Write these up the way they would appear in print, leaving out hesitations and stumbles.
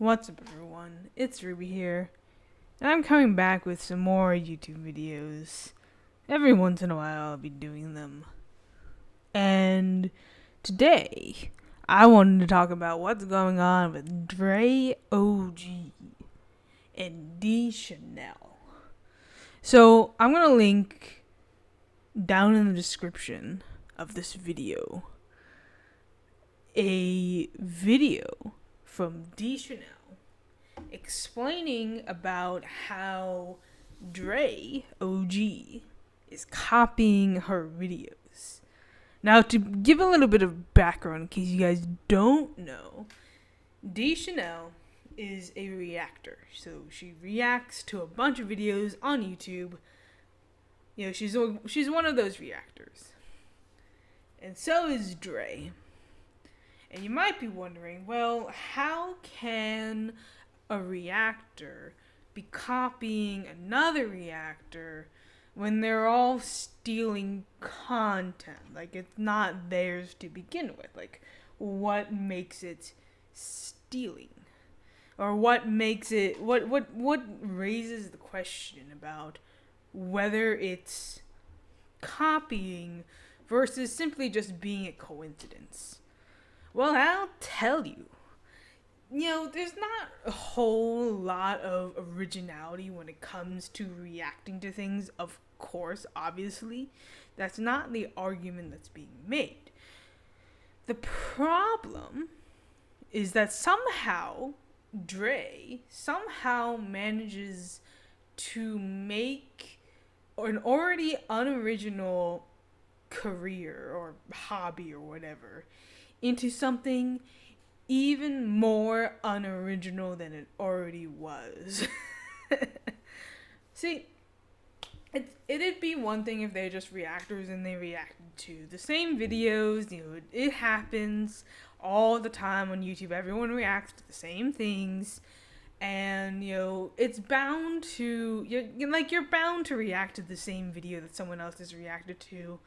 What's up, everyone? It's Ruby here, and I'm coming back with some more YouTube videos. Every once in a while, I'll be doing them. And today, I wanted to talk about what's going on with Dre OG and Dee Shanell. So, I'm going to link down in the description of this video a video from Dee Shanell explaining about how Dre OG is copying her videos. Now, to give a little bit of background in case you guys don't know, Dee Shanell is a reactor. So she reacts to a bunch of videos on YouTube. You know, she's one of those reactors. And so is Dre. And you might be wondering, well, how can a reactor be copying another reactor when they're all stealing content? Like, it's not theirs to begin with. Like, what makes it stealing? Or what makes it, what raises the question about whether it's copying versus simply just being a coincidence? Well, I'll tell you. You know, there's not a whole lot of originality when it comes to reacting to things, of course, obviously. That's not the argument that's being made. The problem is that somehow Dre manages to make an already unoriginal career or hobby or whatever into something even more unoriginal than it already was. See, it'd be one thing if they're just reactors and they reacted to the same videos. You know, it happens all the time on YouTube. Everyone reacts to the same things, and you know it's bound to you're bound to react to the same video that someone else has reacted to.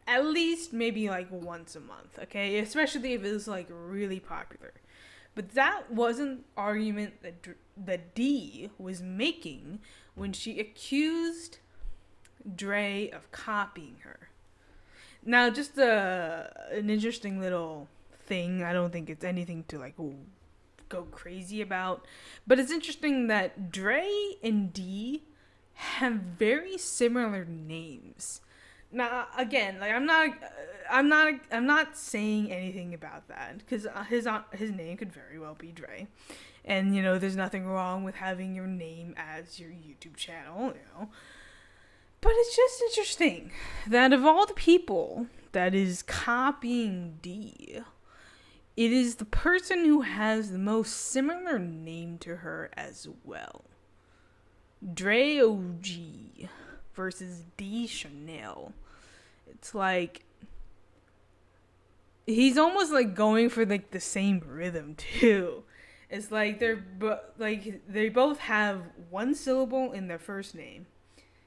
At least maybe like once a month, okay? Especially if it's like really popular. But that wasn't argument that Dee was making when she accused Dre of copying her. Now, just an interesting little thing. I don't think it's anything to like go crazy about, but it's interesting that Dre and Dee have very similar names. Now, again, like I'm not saying anything about that because his name could very well be Dre, and you know there's nothing wrong with having your name as your YouTube channel, you know. But it's just interesting that of all the people that is copying Dee, it is the person who has the most similar name to her as well. Dre OG versus Dee Shanell. It's like he's almost like going for like the same rhythm too. It's like they both have one syllable in their first name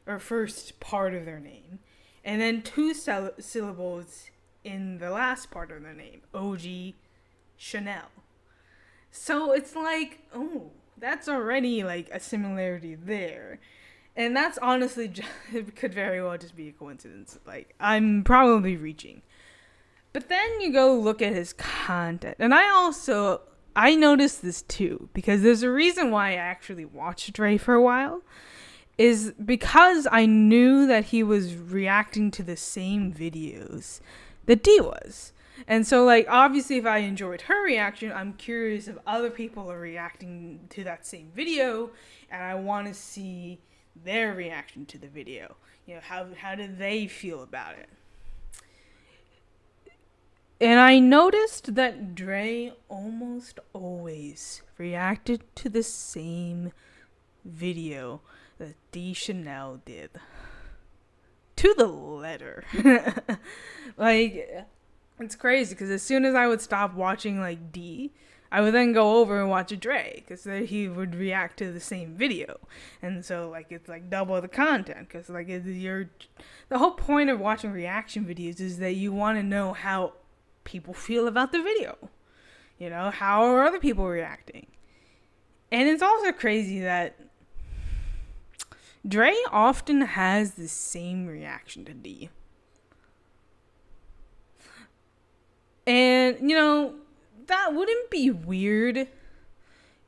or first part of their name, and then two syllables in the last part of their name. OG Chanel. So it's like, oh, that's already like a similarity there. And that's honestly, it could very well just be a coincidence. Like, I'm probably reaching. But then you go look at his content. And I noticed this too. Because there's a reason why I actually watched Dre for a while. Is because I knew that he was reacting to the same videos that Dee was. And so, like, obviously if I enjoyed her reaction, I'm curious if other people are reacting to that same video. And I want to see their reaction to the video. You know, how did they feel about it? And I noticed that Dre almost always reacted to the same video that Dee Shanell did. To the letter. Like, it's crazy because as soon as I would stop watching like Dee, I would then go over and watch a Dre because he would react to the same video. And so, like, it's like double the content because, like, the whole point of watching reaction videos is that you want to know how people feel about the video. You know, how are other people reacting? And it's also crazy that Dre often has the same reaction to Dee. And, that wouldn't be weird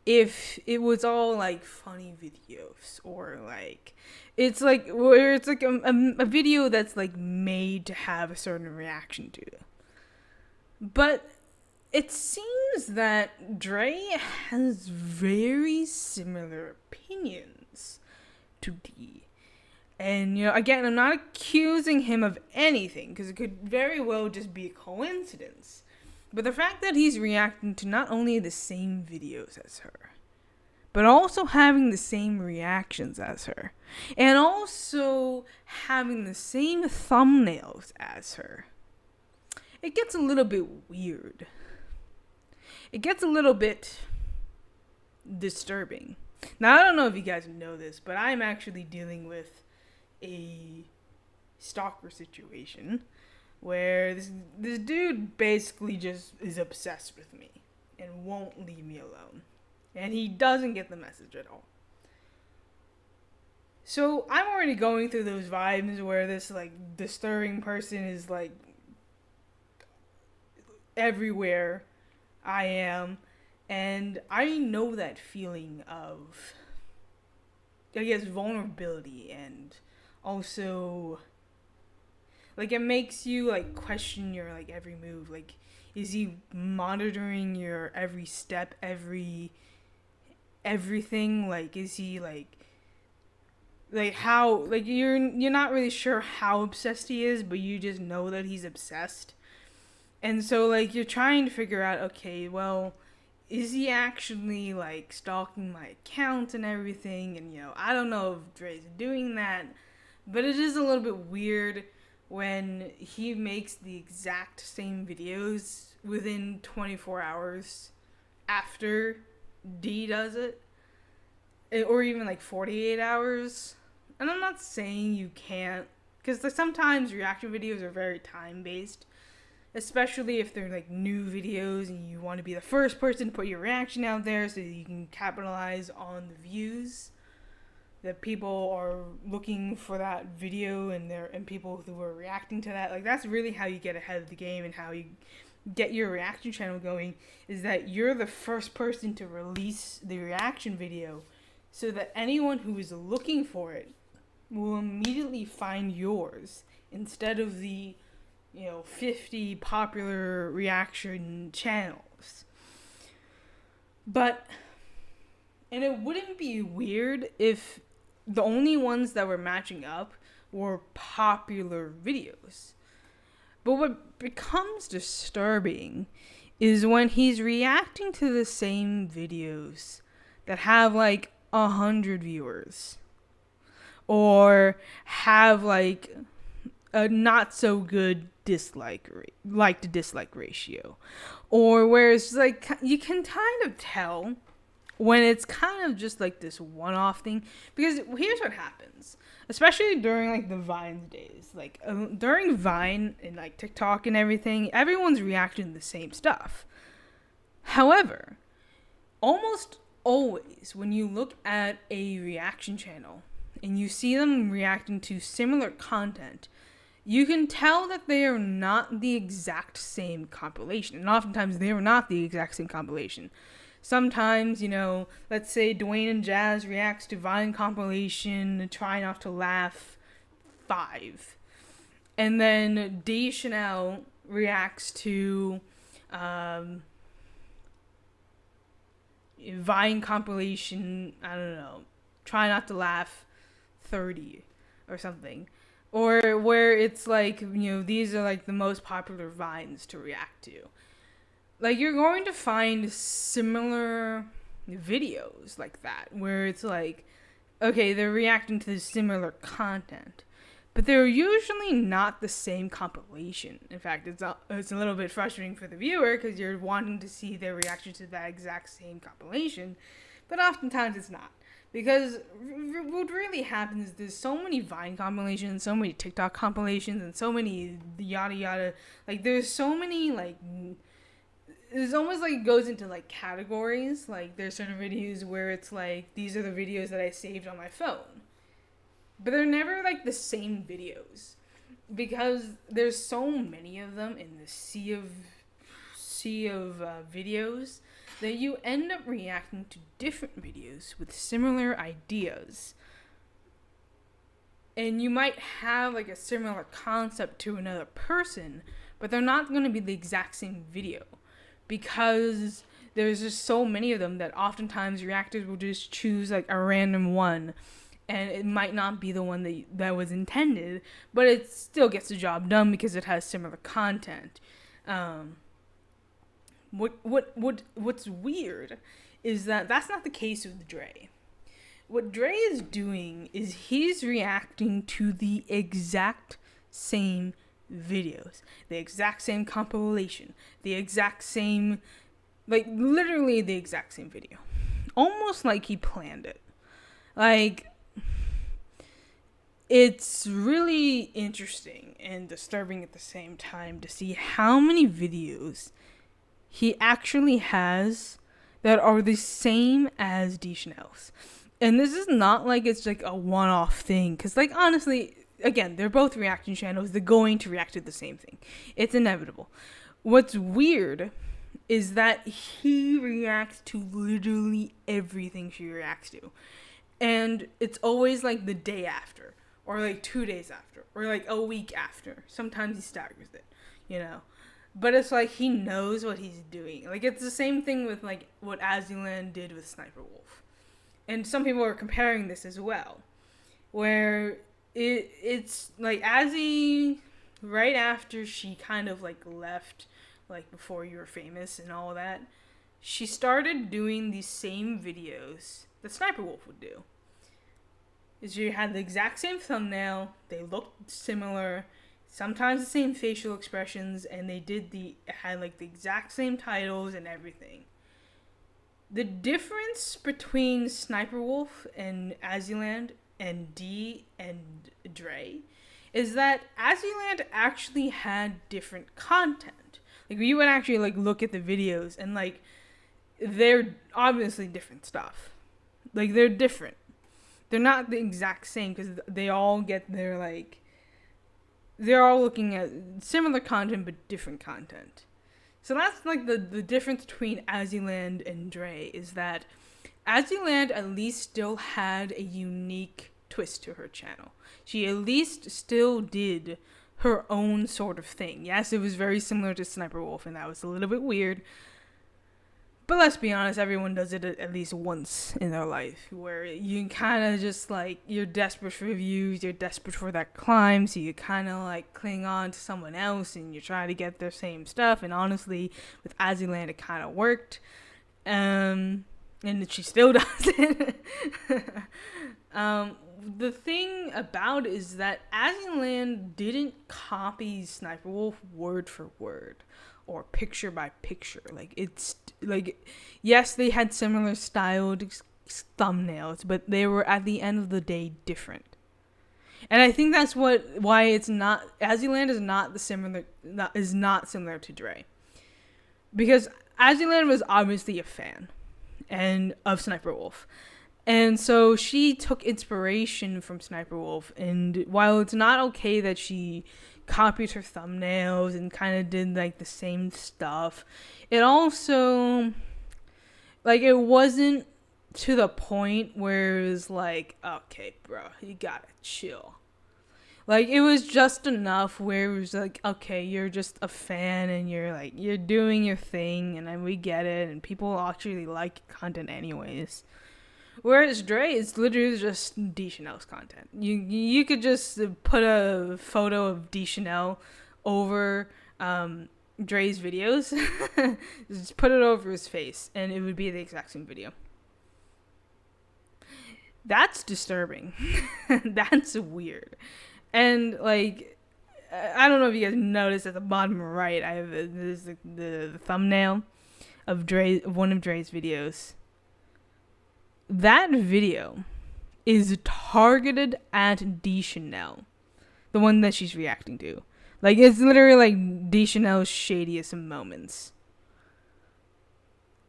if it was all like funny videos, or like it's like where it's like a video that's like made to have a certain reaction to. But it seems that Dre has very similar opinions to Dee. And, again, I'm not accusing him of anything, because it could very well just be a coincidence. But the fact that he's reacting to not only the same videos as her, but also having the same reactions as her, and also having the same thumbnails as her, it gets a little bit weird. It gets a little bit disturbing. Now, I don't know if you guys know this, but I'm actually dealing with a stalker situation where this dude basically just is obsessed with me and won't leave me alone. And he doesn't get the message at all. So I'm already going through those vibes where this like disturbing person is like everywhere I am. And I know that feeling of, I guess, vulnerability, and also like it makes you like question your like every move. Like, is he monitoring your every step, everything? Like, is he like how, like you're not really sure how obsessed he is, but you just know that he's obsessed. And so like you're trying to figure out, okay, well, is he actually like stalking my account and everything? And I don't know if Dre's doing that, but it is a little bit weird when he makes the exact same videos within 24 hours after Dee does it, or even like 48 hours. And I'm not saying you can't, because like sometimes reaction videos are very time based, especially if they're like new videos and you want to be the first person to put your reaction out there so you can capitalize on the views that people are looking for that video, and people who are reacting to that. Like, that's really how you get ahead of the game and how you get your reaction channel going, is that you're the first person to release the reaction video so that anyone who is looking for it will immediately find yours instead of the 50 popular reaction channels. And it wouldn't be weird if the only ones that were matching up were popular videos. But what becomes disturbing is when he's reacting to the same videos that have like 100 viewers, or have like a not so good dislike to dislike ratio, or where it's like you can kind of tell when it's kind of just like this one-off thing. Because here's what happens, especially during like the Vine days, like during Vine and like TikTok and everything, everyone's reacting to the same stuff. However, almost always when you look at a reaction channel and you see them reacting to similar content, you can tell that they are not the exact same compilation. And oftentimes they are not the exact same compilation. Sometimes, let's say Dwayne and Jazz reacts to Vine compilation Try Not to Laugh 5. And then Dee Shanell reacts to Vine compilation, I don't know, Try Not to Laugh 30 or something. Or where it's like, these are like the most popular Vines to react to. Like, you're going to find similar videos like that, where it's like, okay, they're reacting to similar content, but they're usually not the same compilation. In fact, it's a little bit frustrating for the viewer because you're wanting to see their reaction to that exact same compilation, but oftentimes it's not. Because what really happens is there's so many Vine compilations, so many TikTok compilations, and so many yada yada. Like, there's so many, like it's almost like it goes into like categories. Like there's certain videos where it's like these are the videos that I saved on my phone, but they're never like the same videos because there's so many of them in the sea of videos that you end up reacting to different videos with similar ideas. And you might have like a similar concept to another person, but they're not going to be the exact same video because there's just so many of them that oftentimes reactors will just choose like a random one, and it might not be the one that was intended, but it still gets the job done because it has similar content. What's weird is that that's not the case with Dre. What Dre is doing is he's reacting to the exact same videos, the exact same compilation, the exact same, like literally the exact same video. Almost like he planned it. Like, it's really interesting and disturbing at the same time to see how many videos he actually has that are the same as Dee Shanell's. And this is not like it's like a one-off thing. Because, like, honestly, again, they're both reaction channels. They're going to react to the same thing. It's inevitable. What's weird is that he reacts to literally everything she reacts to. And it's always like the day after. Or like 2 days after. Or like a week after. Sometimes he staggers it. You know? But it's like he knows what he's doing. Like, it's the same thing with like what Aziland did with Sniper Wolf. And some people are comparing this as well, where it's like Azzy, right after she kind of like left, like Before You Were Famous and all that, she started doing these same videos that Sniper Wolf would do. She had the exact same thumbnail, they looked similar, sometimes the same facial expressions, and had like the exact same titles and everything. The difference between Sniper Wolf and Aziland and Dee and Dre is that Aziland actually had different content. Like, you would actually like look at the videos and like they're obviously different stuff. Like, they're different. They're not the exact same because they all get their like they're all looking at similar content but different content. So that's like the difference between Aziland and Dre is that Aziland at least still had a unique twist to her channel. She at least still did her own sort of thing. Yes, it was very similar to Sniper Wolf, and that was a little bit weird. But let's be honest, everyone does it at least once in their life, where you kind of just like, you're desperate for views, you're desperate for that climb, so you kind of like cling on to someone else and you try to get their same stuff. And honestly, with Aziland, it kind of worked. And she still does it. The thing about it is that Aziland didn't copy Sniper Wolf word for word or picture by picture. Like, it's like, yes, they had similar styled thumbnails, but they were at the end of the day different. And I think that's why it's not, Aziland is not similar to Dre, because Aziland was obviously a fan of Sniper Wolf. And so she took inspiration from Sniper Wolf, and while it's not okay that she copied her thumbnails and kind of did like the same stuff, it also, like, it wasn't to the point where it was like, okay, bro, you gotta chill. Like, it was just enough where it was like, okay, you're just a fan and you're doing your thing, and we get it, and people actually like content anyways. Whereas Dre is literally just Dee Shanell's content. You could just put a photo of Dee Shanell over Dre's videos. Just put it over his face and it would be the exact same video. That's disturbing. That's weird. And like, I don't know if you guys noticed at the bottom right, I have the thumbnail of one of Dre's videos. That video is targeted at Dee Shanell, the one that she's reacting to. Like, it's literally like Dee Shanell's shadiest moments.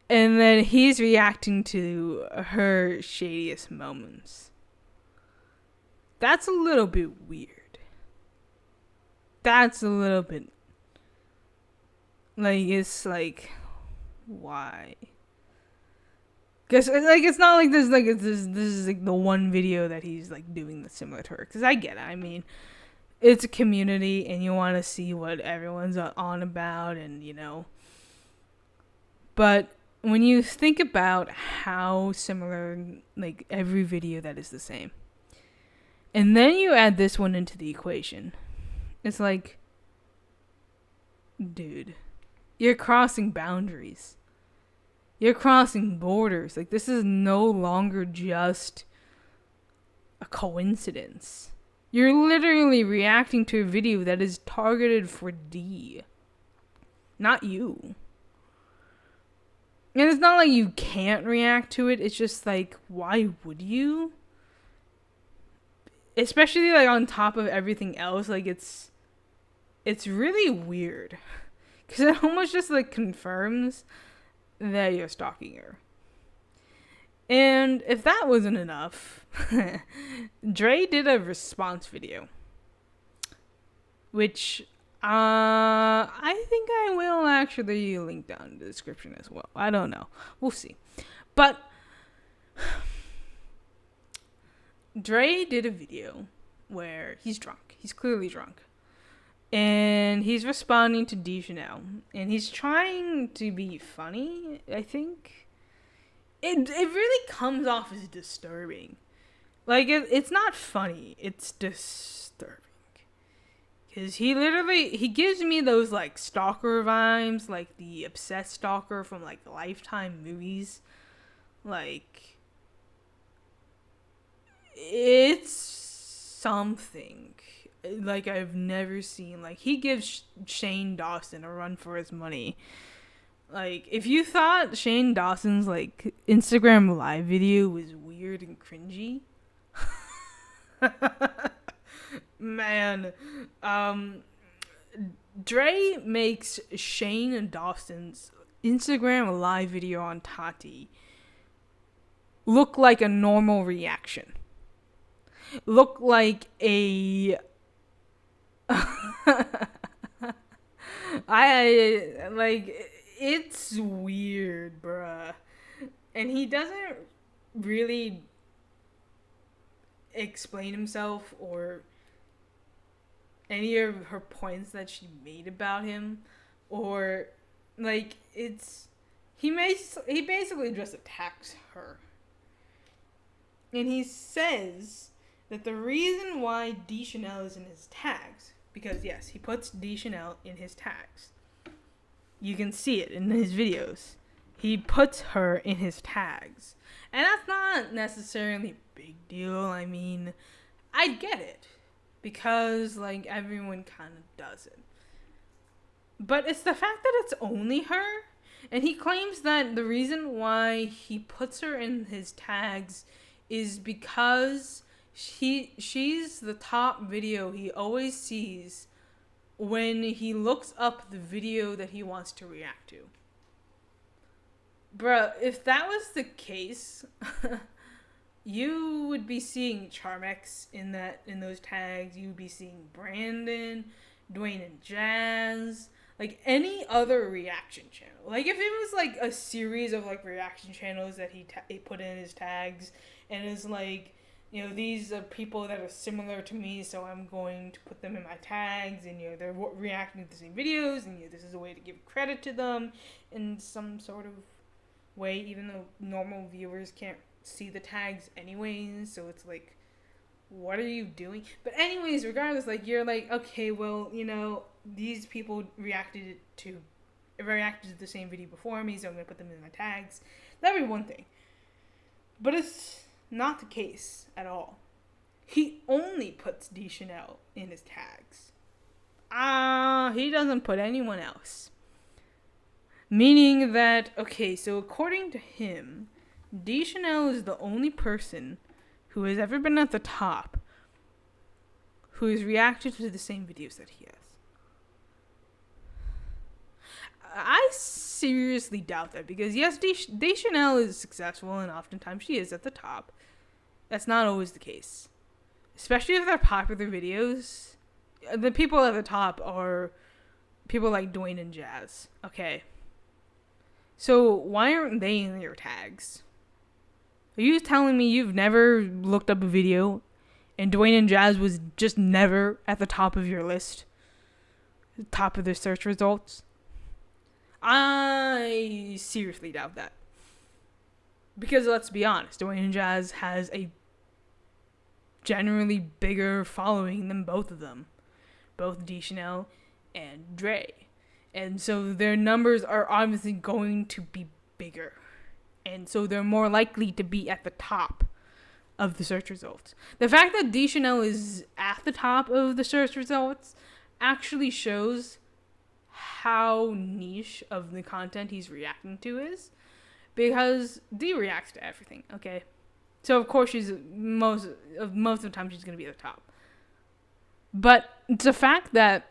And then he's reacting to her shadiest moments. That's a little bit weird. That's a little bit like, it's like, why? Because like, it's not like this, like, this is like the one video that he's like doing that's similar to her. Because I get it. I mean, it's a community and you want to see what everyone's on about, and you know. But when you think about how similar, like, every video that is the same, and then you add this one into the equation, it's like, dude, you're crossing boundaries. You're crossing borders. Like, this is no longer just a coincidence. You're literally reacting to a video that is targeted for Dee, not you. And it's not like you can't react to it. It's just like, why would you? Especially like on top of everything else. Like, it's really weird. Because it almost just like confirms that you're stalking her. And if that wasn't enough, Dre did a response video. Which I think I will actually link down in the description as well. I don't know. We'll see. But Dre did a video where he's drunk. He's clearly drunk. And he's responding to Dee Shanell. And he's trying to be funny, I think. It really comes off as disturbing. Like, it's not funny. It's disturbing. Because he gives me those, like, stalker vibes, like the obsessed stalker from, like, Lifetime movies. Like, it's something, like, I've never seen. Like, he gives Shane Dawson a run for his money. Like, if you thought Shane Dawson's, like, Instagram live video was weird and cringy, man, Dre makes Shane Dawson's Instagram live video on Tati look like a normal reaction. Look like a it's weird, bruh. And he doesn't really explain himself or any of her points that she made about him, or like, he basically just attacks her. And he says that the reason why Dee Shanell is in his tags, because yes, he puts Dee Shanell in his tags. You can see it in his videos. He puts her in his tags. And that's not necessarily a big deal. I mean, I get it. Because, like, everyone kind of does it. But it's the fact that it's only her. And he claims that the reason why he puts her in his tags is because she's the top video he always sees when he looks up the video that he wants to react to. Bruh, if that was the case, you would be seeing Charmex in those tags. You would be seeing Brandon, Dwayne and Jazz, like any other reaction channel. Like, if it was like a series of like reaction channels that he put in his tags, and it's like, you know, these are people that are similar to me, so I'm going to put them in my tags, and, you know, they're reacting to the same videos, and, you know, this is a way to give credit to them in some sort of way, even though normal viewers can't see the tags anyways, so it's like, what are you doing? But anyways, regardless, like, you're like, okay, well, you know, these people reacted to the same video before me, so I'm gonna put them in my tags. That'd be one thing. But it's not the case at all. He only puts Dee Shanell in his tags. He doesn't put anyone else. Meaning that, okay, so according to him, Dee Shanell is the only person who has ever been at the top who has reacted to the same videos that he has. I seriously doubt that, because yes, Dee Shanell is successful, and oftentimes she is at the top. That's not always the case, especially if they're popular videos. The people at the top are people like Dwayne and Jazz. Okay, so why aren't they in your tags? Are you telling me you've never looked up a video and Dwayne and Jazz was just never at the top of your list? Top of the search results? I seriously doubt that. Because let's be honest, Dwayne and Jazz has a generally bigger following than both of them. Both Dee Shanell and Dre. And so their numbers are obviously going to be bigger. And so they're more likely to be at the top of the search results. The fact that Dee Shanell is at the top of the search results actually shows how niche of the content he's reacting to is. Because Dee reacts to everything, okay? So of course she's most of the time she's going to be at the top. But it's a fact that,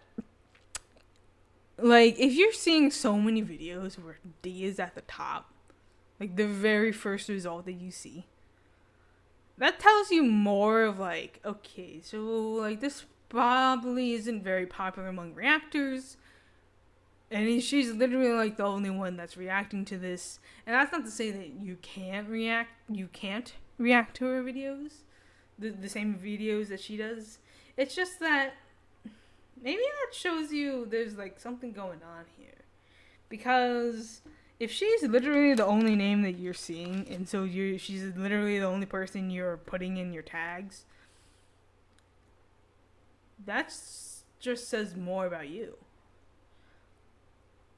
like, if you're seeing so many videos where Dee is at the top, like the very first result that you see, that tells you more of like, okay, so like this probably isn't very popular among reactors, and she's literally like the only one that's reacting to this. And that's not to say that you can't react to her videos, the same videos that she does. It's just that maybe that shows you there's like something going on here. Because if she's literally the only name that you're seeing, and so she's literally the only person you're putting in your tags, that just says more about you.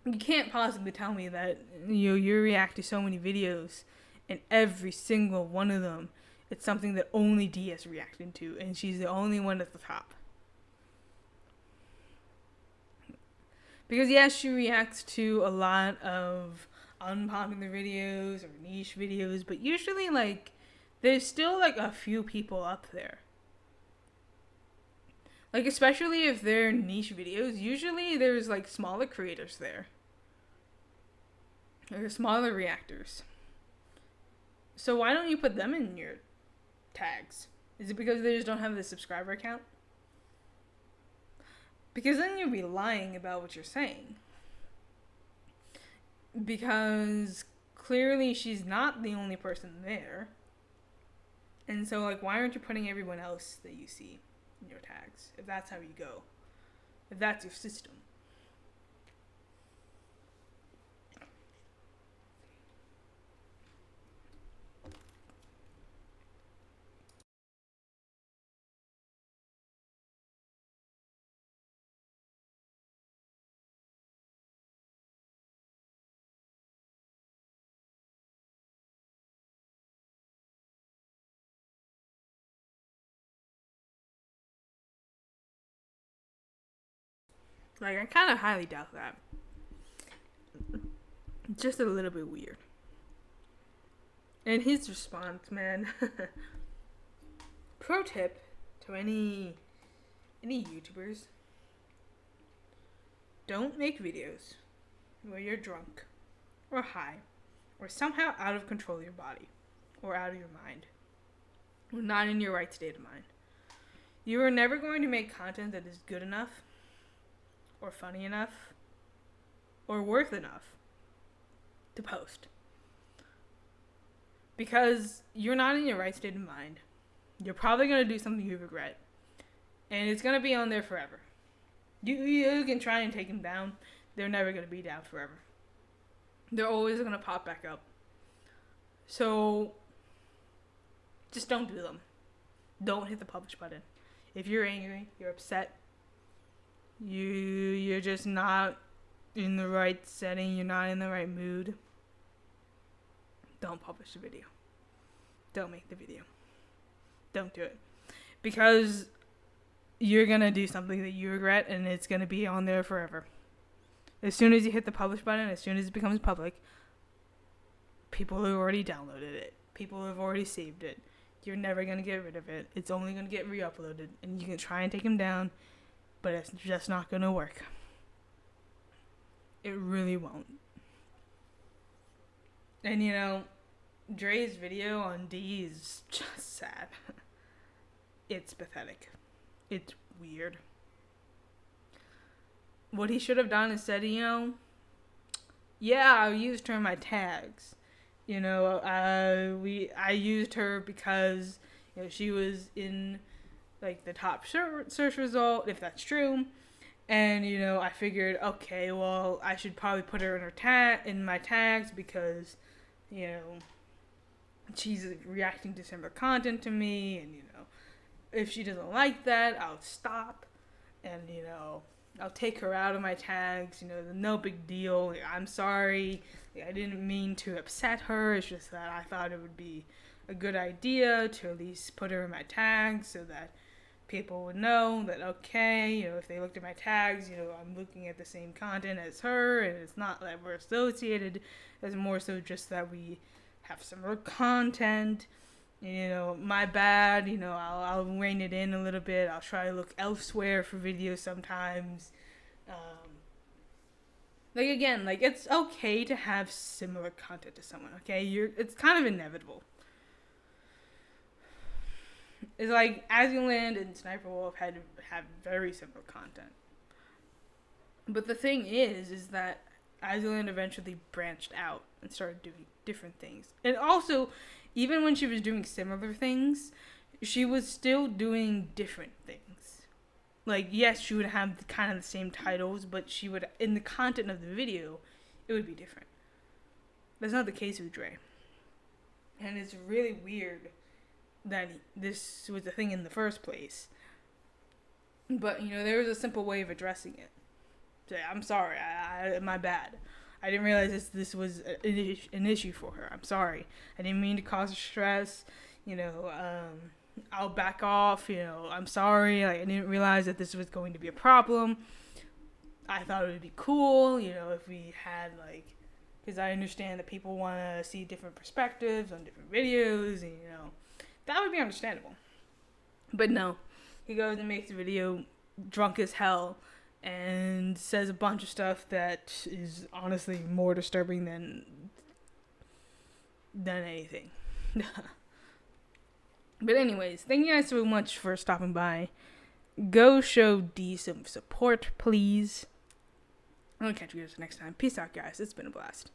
You can't possibly tell me that you react to so many videos, and every single one of them, it's something that only Dee is reacting to, and she's the only one at the top. Because yes, she reacts to a lot of unpopular videos or niche videos, but usually like there's still like a few people up there. Like especially if they're niche videos, usually there's like smaller creators there. Or smaller reactors. So why don't you put them in your tags? Is it because they just don't have the subscriber count? Because then you'll be lying about what you're saying. Because clearly she's not the only person there. And so like why aren't you putting everyone else that you see in your tags? If that's how you go. If that's your system. Like, I kind of highly doubt that. It's just a little bit weird. And his response, man. Pro tip to any YouTubers. Don't make videos where you're drunk or high or somehow out of control of your body or out of your mind. Or not in your right state of mind. You are never going to make content that is good enough or funny enough or worth enough to post. Because you're not in your right state of mind. You're probably going to do something you regret. And it's going to be on there forever. You can try and take them down. They're never going to be down forever. They're always going to pop back up. So, just don't do them. Don't hit the publish button. If you're angry, you're upset, you're just not in the right setting, you're not in the right mood, don't publish the video. Don't make the video. Don't do it. Because you're going to do something that you regret, and it's going to be on there forever. As soon as you hit the publish button, as soon as it becomes public, people have already downloaded it. People have already saved it. You're never going to get rid of it. It's only going to get re-uploaded, and you can try and take them down, but it's just not going to work. It really won't. And you know, Dre's video on Dee is just sad. It's pathetic. It's weird. What he should have done is said, you know, yeah, I used her in my tags. You know, I used her because, you know, she was in like the top search result, if that's true. And you know, I figured, okay, well, I should probably put her in in my tags because, you know, she's reacting to similar content to me, and you know, if she doesn't like that, I'll stop, and you know, I'll take her out of my tags. You know, no big deal. Like, I'm sorry. Like, I didn't mean to upset her. It's just that I thought it would be a good idea to at least put her in my tags so that people would know that, okay, you know, if they looked at my tags, you know, I'm looking at the same content as her, and it's not that we're associated. It's more so just that we have similar content. You know, my bad. You know, I'll rein it in a little bit. I'll try to look elsewhere for videos sometimes. Like again, like it's okay to have similar content to someone. Okay, it's kind of inevitable. It's like Azuland and Sniper Wolf have very similar content. But the thing is that Azuland eventually branched out and started doing different things. And also, even when she was doing similar things, she was still doing different things. Like, yes, she would have kind of the same titles, but she would, in the content of the video, it would be different. That's not the case with Dre. And it's really weird that this was a thing in the first place. But, you know, there was a simple way of addressing it. Say, I'm sorry, my bad. I didn't realize this was an issue for her. I'm sorry. I didn't mean to cause her stress. You know, I'll back off. You know, I'm sorry. Like, I didn't realize that this was going to be a problem. I thought it would be cool, you know, if we had, like, because I understand that people want to see different perspectives on different videos, and, you know, that would be understandable. But no, he goes and makes a video drunk as hell and says a bunch of stuff that is honestly more disturbing than anything. But anyways, thank you guys so much for stopping by. Go show Dee some support, please. I'll catch you guys next time. Peace out, guys. It's been a blast.